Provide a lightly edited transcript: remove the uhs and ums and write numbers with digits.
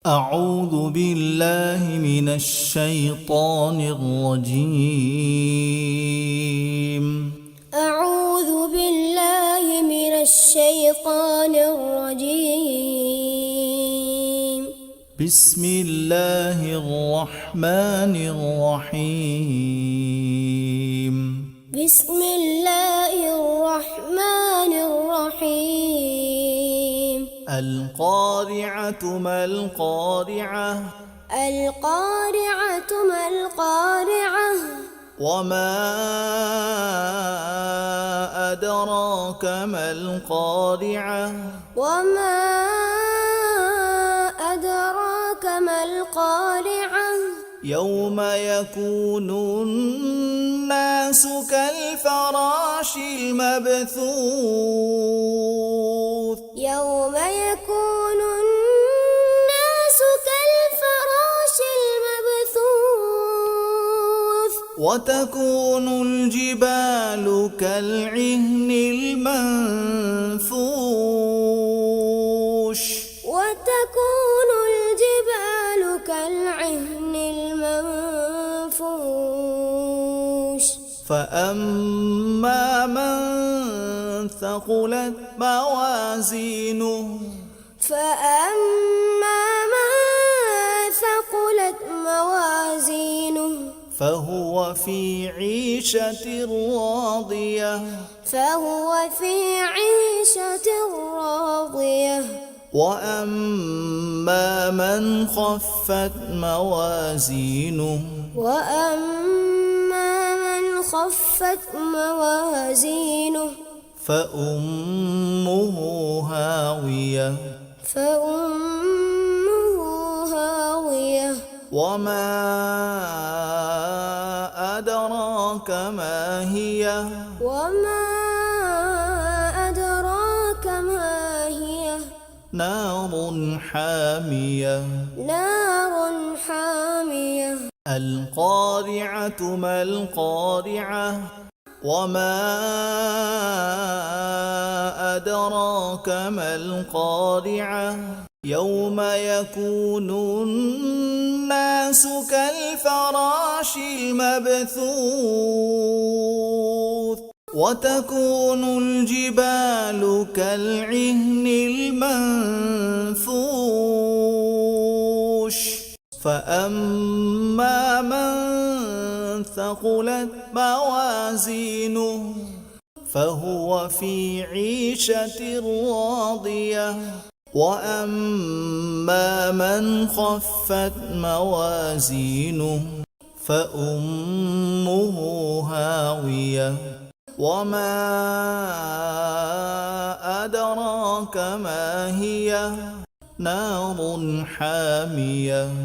أعوذ بالله من الشيطان الرجيم. أعوذ بالله من الشيطان الرجيم. بسم الله الرحمن الرحيم. بسم الله الرحمن الرحيم. القارعة ما القارعة القارعة ما القارعة وما أدراك ما القارعة وما أدراك ما القارعة يوم يكون الناس كالفراش المبثوث يوم يكون الناس كالفراش المبثوث وتكون الجبال كالعهن المنفوش وتكون الجبال كالعهن المنفوش فأما من ثقلت موازينه فأما من ثقلت موازينه فهو في عيشة راضية فهو في عيشة راضية وأما من خفت موازينه وأما من خفت موازينه فأمه هاوية فأمه هاوية وما أدراك ما هي وما أدراك ما هي نار حامية نار حامية القارعة ما القارعة وما أدراك ما القارعة يوم يكون الناس كالفراش المبثوث وتكون الجبال كالعهن المنفوش فأما من ثقلت موازينه فهو في عيشة راضية وأما من خفت موازينه فأمه هاوية وما أدراك ما هي نار حامية